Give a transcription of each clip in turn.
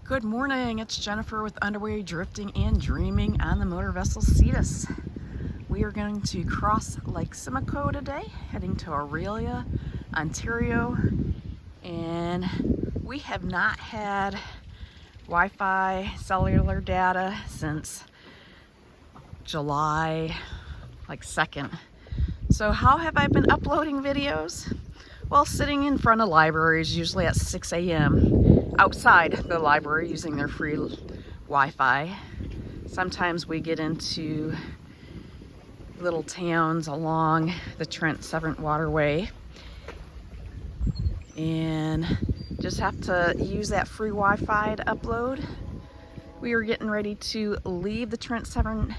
Good morning, it's Jennifer with Underway Drifting and Dreaming on the motor vessel Cetus. We are going to cross Lake Simcoe today, heading to Aurelia, Ontario, and we have not had Wi-Fi cellular data since July 2nd. So how have I been uploading videos? Well, sitting in front of libraries, usually at 6 a.m. outside the library using their free Wi-Fi. Sometimes we get into little towns along the Trent Severn Waterway and just have to use that free Wi-Fi to upload. We are getting ready to leave the Trent Severn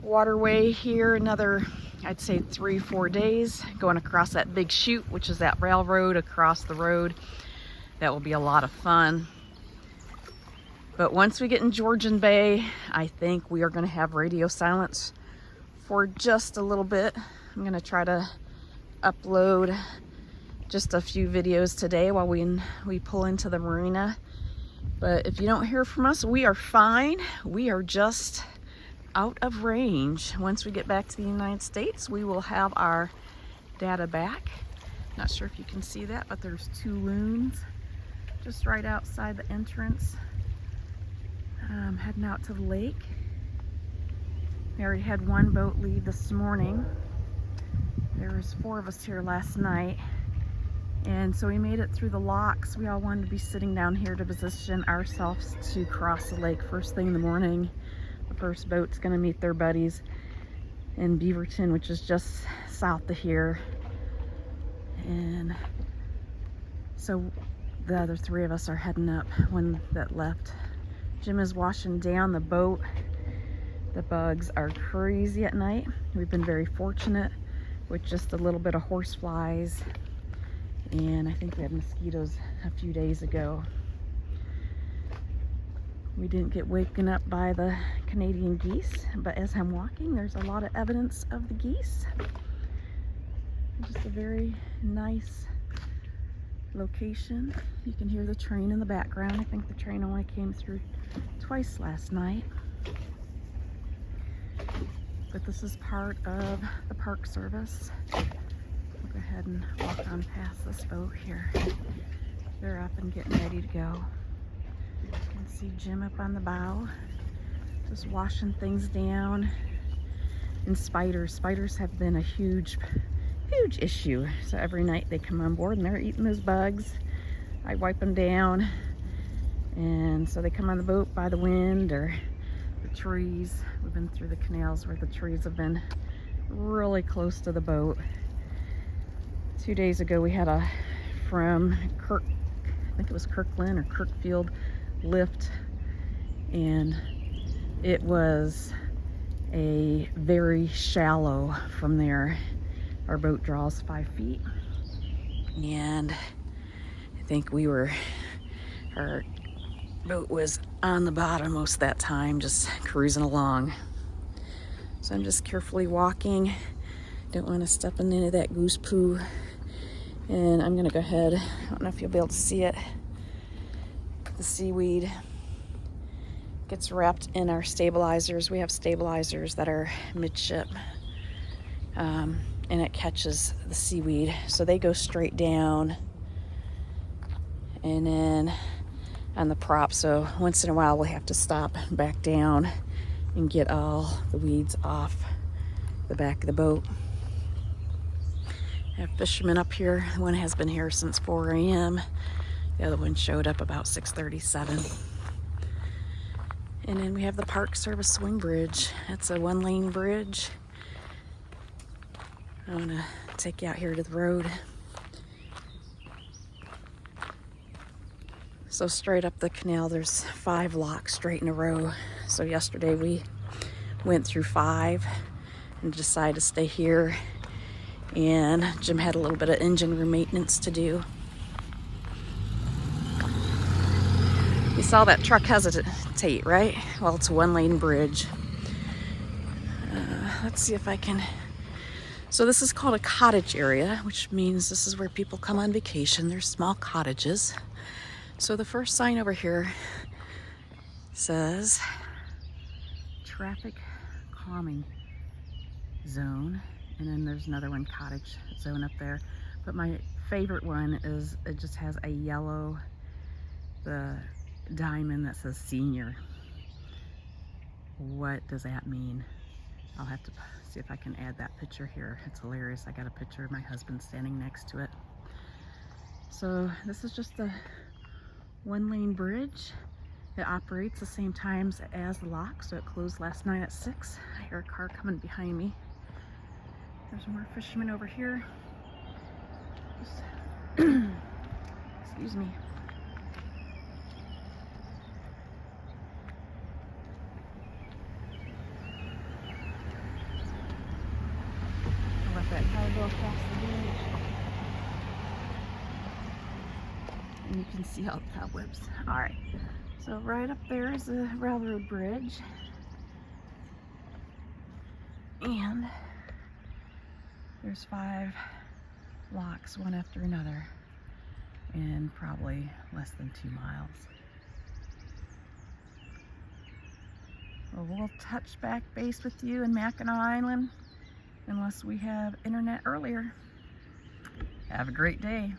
Waterway here another, I'd say 3-4 days, going across that big chute, which is that railroad across the road. That will be a lot of fun. But once we get in Georgian Bay, I think we are going to have radio silence for just a little bit. I'm going to try to upload just a few videos today while we pull into the marina. But if you don't hear from us, we are fine. We are just out of range. Once we get back to the United States, we will have our data back. Not sure if you can see that, but there's 2 loons just right outside the entrance, heading out to the lake. We already had 1 boat leave this morning. There was 4 of us here last night, and so we made it through the locks. We all wanted to be sitting down here to position ourselves to cross the lake first thing in the morning. The first boat's going to meet their buddies in Beaverton, which is just south of here, and so the other 3 of us are heading up. One that left, Jim, is washing down the boat. The bugs are crazy at night. We've been very fortunate with just a little bit of horse flies, and I think we had mosquitoes a few days ago. We didn't get waken up by the Canadian geese, but as I'm walking, there's a lot of evidence of the geese. Just a very nice location. You can hear the train in the background. I think the train only came through twice last night. But this is part of the Park Service. We'll go ahead and walk on past this boat here. They're up and getting ready to go. You can see Jim up on the bow, just washing things down. And spiders have been a huge issue. So every night they come on board and they're eating those bugs. I wipe them down, and so they come on the boat by the wind or the trees. We've been through the canals where the trees have been really close to the boat. 2 days ago we had a from Kirk, I think it was Kirkland or Kirkfield lift, and it was a very shallow from there. Our boat draws 5 feet, and I think our boat was on the bottom most of that time, just cruising along. So I'm just carefully walking. Don't want to step in any of that goose poo, and I'm gonna go ahead. I don't know if you'll be able to see it. The seaweed gets wrapped in our stabilizers. We have stabilizers that are midship, and it catches the seaweed, so they go straight down and then on the prop. So once in a while we have to stop back down and get all the weeds off the back of the boat. I have fishermen up here. One has been here since 4 a.m. The other one showed up about 6:37. And then we have the Park Service swing bridge. That's a 1-lane bridge. I want to take you out here to the road. So straight up the canal, there's 5 locks straight in a row. So yesterday we went through 5 and decided to stay here. And Jim had a little bit of engine room maintenance to do. You saw that truck hesitate, right? Well, it's a 1-lane bridge. Let's see if I can. So this is called a cottage area, which means this is where people come on vacation. There's small cottages. So the first sign over here says traffic calming zone, and then there's another one, cottage zone, up there. But my favorite one is it just has a yellow, the diamond that says senior. What does that mean? I'll have to see if I can add that picture here. It's hilarious. I got a picture of my husband standing next to it. So this is just a one-lane bridge. It operates the same times as the lock, so it closed last night at 6. I hear a car coming behind me. There's more fishermen over here. Excuse me. I'll let that car go across the bridge. And you can see all the cobwebs. Alright, so right up there is a railroad bridge. And there's 5 locks, one after another, in probably less than 2 miles. Well, we'll touch back base with you in Mackinac Island unless we have internet earlier. Have a great day.